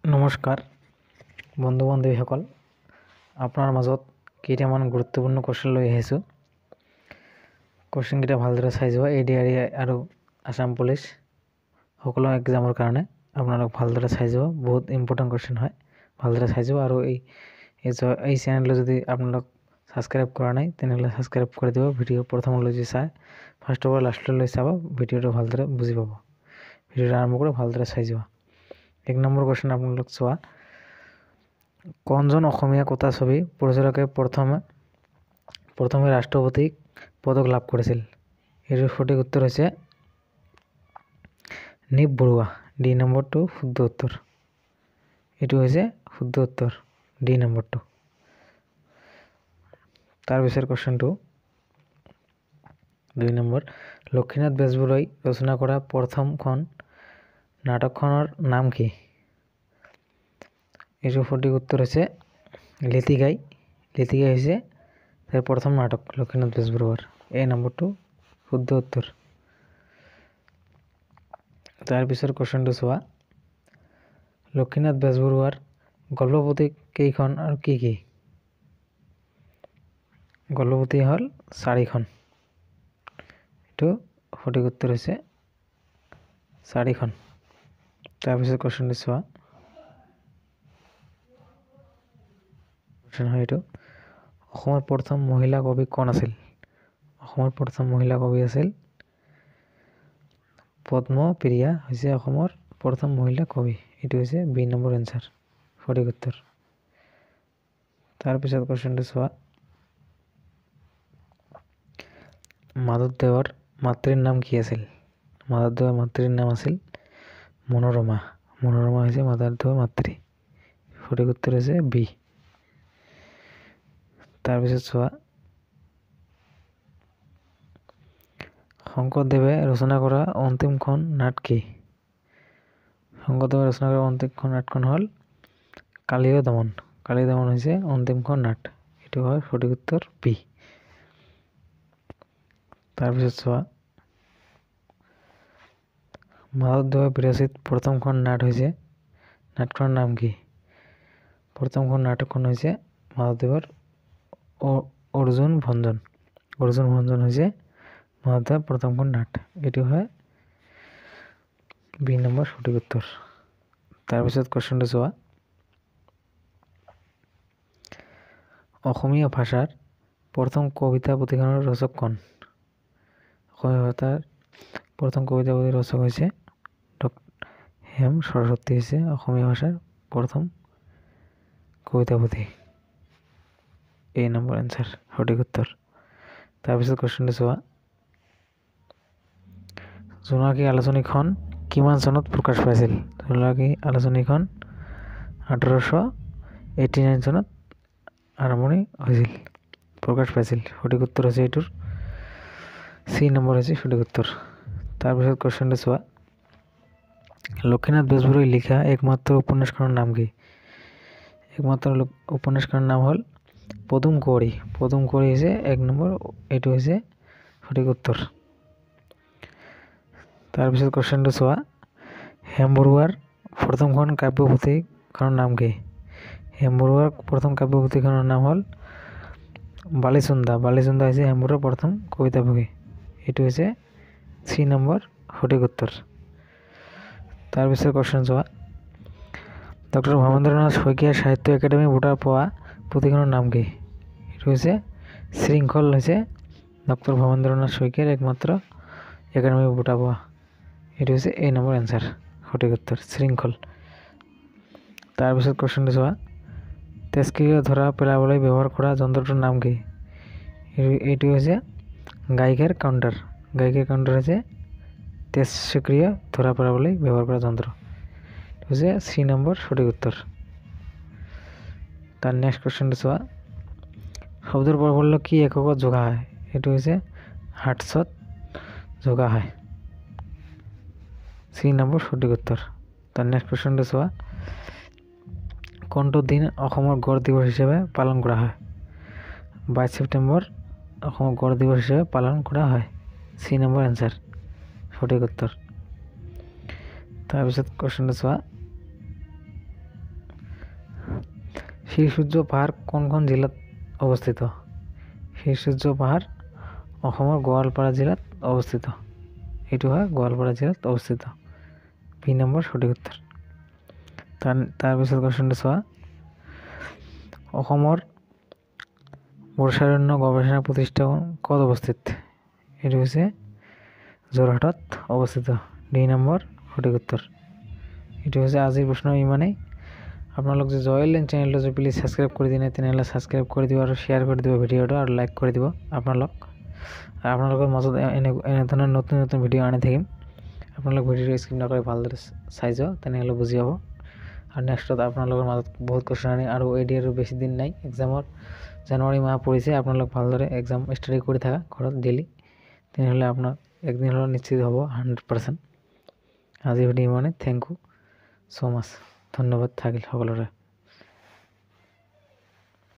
নমস্কাৰ বন্ধু বান্ধৱীসকল, আপোনাৰ মাজত কেইটামান গুৰুত্বপূৰ্ণ কোৱেশ্চন লৈ আহিছোঁ। কোৱেশ্চনকেইটা ভালদৰে চাই যোৱা। ADRE আৰু আসাম পুলিচ সকলো এক্সামৰ কাৰণে আপোনালোক ভালদৰে চাই যোৱা। বহুত ইম্পৰ্টেণ্ট কোৱেশ্চন হয়, ভালদৰে চাই যোৱা। আৰু এই চেনেলটো যদি আপোনালোক ছাবস্ক্ৰাইব কৰা নাই তেনেহ'লে ছাবস্ক্ৰাইব কৰি দিব। ভিডিঅ' প্ৰথমলৈ যদি চাই ফাৰ্ষ্টৰ পৰা লাষ্টলৈ চাব, ভিডিঅ'টো ভালদৰে বুজি পাব। ভিডিঅ'টো আৰম্ভ কৰি ভালদৰে চাই যোৱা। 1 নম্বৰ কোৱেশ্চন আপোনালোক চোৱা। কোনজন অসমীয়া কথাছবি পৰিচালকে প্ৰথমে ৰাষ্ট্ৰপতি পদক লাভ কৰিছিল? এইটোৰ সঠিক উত্তৰ হৈছে নিপ বৰুৱা। ডি নম্বৰটো শুদ্ধ উত্তৰ। এইটো হৈছে শুদ্ধ উত্তৰ, ডি নম্বৰটো। তাৰপিছৰ কোৱেশ্চনটো 2 নম্বৰ। লক্ষ্মীনাথ বেজবৰুৱাই ৰচনা কৰা প্ৰথমখন নাটকখনৰ নাম কি? এইটোৰ সঠিক উত্তৰ হৈছে লেটিকাই। লেটিকাই হৈছে তাৰ প্ৰথম নাটক লক্ষ্মীনাথ বেজবৰুৱাৰ। এই নম্বৰটো শুদ্ধ উত্তৰ। তাৰপিছৰ কোৱেশ্চনটো চোৱা। লক্ষ্মীনাথ বেজবৰুৱাৰ গল্পপুথি কেইখন আৰু কি কি? গল্পপুথি হ'ল 4খন। এইটো সঠিক উত্তৰ হৈছে 4খন। তাৰপিছত কোৱেশ্চনটো চোৱা। এইটো অসমৰ প্ৰথম মহিলা কবি কোন আছিল? অসমৰ প্ৰথম মহিলা কবি আছিল পদ্মপ্ৰিয়া হৈছে অসমৰ প্ৰথম মহিলা কবি। এইটো হৈছে বি নম্বৰ এনচাৰ, সঠিক উত্তৰ। তাৰপিছত কোৱেশ্চনটো চোৱা। মাধৱদেৱৰ মাতৃৰ নাম কি আছিল? মাধৱদেৱৰ মাতৃৰ নাম আছিল মনোৰমা। মনোৰমা হৈছে মাধৱদেৱৰ মাতৃ। সঠিক উত্তৰ হৈছে বি। তাৰপিছত চোৱা। শংকৰদেৱে ৰচনা কৰা অন্তিমখন নাট কি? শংকৰদেৱে ৰচনা কৰা অন্তিমখন নাটখন হ'ল কালীয় দমন। কালীয় দমন হৈছে অন্তিমখন নাট। এইটো হয় সঠিক উত্তৰ বি। তাৰপিছত চোৱা। মাধৱদেৱৰ বিৰচিত প্ৰথমখন নাট হৈছে, নাটখনৰ নাম কি? প্ৰথমখন নাটকখন হৈছে মাধৱদেৱৰ অৰ্জুন ভঞ্জন। অৰ্জুন ভঞ্জন হৈছে মাধৱদেৱৰ প্ৰথমখন নাট। এইটো হয় বি নম্বৰ সঠিক উত্তৰ। তাৰপিছত কোৱেশ্চনটো চোৱা। অসমীয়া ভাষাৰ প্ৰথম কবিতা পুথিখনৰ ৰচক কোন? অসমীয়া ভাষাৰ প্ৰথম কবিতা পুথিৰ ৰচক হৈছে হেম সৰস্বতী। হৈছে অসমীয়া ভাষাৰ প্ৰথম কবিতা পুথি। এই নম্বৰ এনচাৰ, সঠিক উত্তৰ। তাৰপিছত কোৱেশ্চনটো চোৱা। জোনাকী আলোচনীখন কিমান চনত প্ৰকাশ পাইছিল? জোনাকী আলোচনীখন 1889 চনত আৰম্ভণি হৈছিল, প্ৰকাশ পাইছিল। সঠিক উত্তৰ হৈছে এইটোৰ চি নম্বৰ হৈছে সঠিক উত্তৰ। তাৰপিছত কোৱেশ্চনটো চোৱা। লক্ষ্মীনাথ বেজবৰুৱাই লিখা একমাত্ৰ উপন্যাসখনৰ নাম কি? একমাত্ৰ উপন্যাসখনৰ নাম হ'ল পদুম কুঁৱৰী। পদুম কুঁৱৰী হৈছে 1 নম্বৰ। এইটো হৈছে সঠিক উত্তৰ। তাৰপিছত কোৱেশ্চনটো চোৱা। হেম বৰুৱাৰ প্ৰথমখন কাব্যপুথিখনৰ নাম কি? হেম বৰুৱাৰ প্ৰথম কাব্যপুথিখনৰ নাম হ'ল বালিচুন্দা। বালিচুন্দা হৈছে হেম বৰুৱাৰ প্ৰথম কবিতা পুথি। এইটো হৈছে চি নম্বৰ সঠিক উত্তৰ। তাৰপিছত কোৱেশ্চন চোৱা। ডক্টৰ ভৱেন্দ্ৰনাথ শইকীয়া সাহিত্য একাডেমী বঁটা পোৱা পুথিখনৰ নাম কি? এইটো হৈছে শৃংখল। হৈছে ডক্টৰ ভৱেন্দ্ৰনাথ শইকীয়াৰ একমাত্ৰ একাডেমী বঁটা পোৱা। এইটো হৈছে এ নম্বৰ এনচাৰ, সঠিক উত্তৰ শৃংখল। তাৰপিছত কোৱেশ্চনটো চোৱা। তেজক্ৰিয়া ধৰা পেলাবলৈ ব্যৱহাৰ কৰা যন্ত্ৰটোৰ নাম কি? এইটো হৈছে গাইঘাৰ কাউণ্টাৰ। গাইঘাৰ কাউণ্টাৰ হৈছে তেজক্ৰিয়া ধৰা পেলাবলৈ ব্যৱহাৰ কৰা যন্ত্ৰ। এইটো হৈছে চি নম্বৰ সঠিক উত্তৰ। তাৰ নেক্সট কোৱেশ্চনটো চোৱা। শব্দৰ প্ৰাবল্য কি এককত জোখা হয়? এইটো হৈছে হাৰ্টছত জোখা হয়। চি নম্বৰ সঠিক উত্তৰ। তাৰ নেক্সট কুৱেশ্চনটো চোৱা। কোনটো দিন অসমৰ গড় দিৱস হিচাপে পালন কৰা হয়? 22 ছেপ্টেম্বৰ অসমৰ গড় দিৱস হিচাপে পালন কৰা হয়। চি নম্বৰ এনচাৰ, সঠিক উত্তৰ। তাৰপিছত কুৱেশ্চনটো চোৱা। শ্ৰীসূৰ্য পাহাৰ কোনখন জিলাত অৱস্থিত? শ্ৰীসূৰ্য পাহাৰ অসমৰ গোৱালপাৰা জিলাত অৱস্থিত। এইটো হয় গোৱালপাৰা জিলাত অৱস্থিত। বি নম্বৰ সঠিক উত্তৰ। তাৰপিছত কুৱেশ্যনটো চোৱা, অসমৰ বৰ্ষাৰণ্য গৱেষণা প্ৰতিষ্ঠান ক'ত অৱস্থিত? এইটো হৈছে যোৰহাটত অৱস্থিত। দুই নম্বৰ সঠিক উত্তৰ। এইটো হৈছে আজিৰ প্ৰশ্ন ইমানেই। আপোনালোক যে জয়েল এণ্ড চেনেলটো যে প্লিজ ছাবস্ক্ৰাইব কৰি দিয়ে তেনেহ'লে ছাবস্ক্ৰাইব কৰি দিব আৰু শ্বেয়াৰ কৰি দিব ভিডিঅ'টো আৰু লাইক কৰি দিব। আপোনালোকৰ মাজত এনে ধৰণৰ নতুন নতুন ভিডিঅ' আনি থাকিম। আপোনালোক ভিডিঅ'টো স্কিপ নকৰি ভালদৰে চাই যাওক, তেনেহ'লে বুজি পাব। আৰু নেক্সটত আপোনালোকৰ মাজত বহুত কুৱেশ্যন আনি আৰু এডিআৰৰ বেছি দিন নাই, এক্সামৰ জানুৱাৰী মাহ পৰিছে। আপোনালোক ভালদৰে এক্সাম ষ্টাডি কৰি থাকা ঘৰত ডেইলি, তেনেহ'লে আপোনাৰ একদিন হ'লেও নিশ্চিত হ'ব 100%। আজি ভিডিঅ' ইমানেই। থেংক ইউ ছ' মাছ। ধন্যবাদ থাকিল সকলোৰে।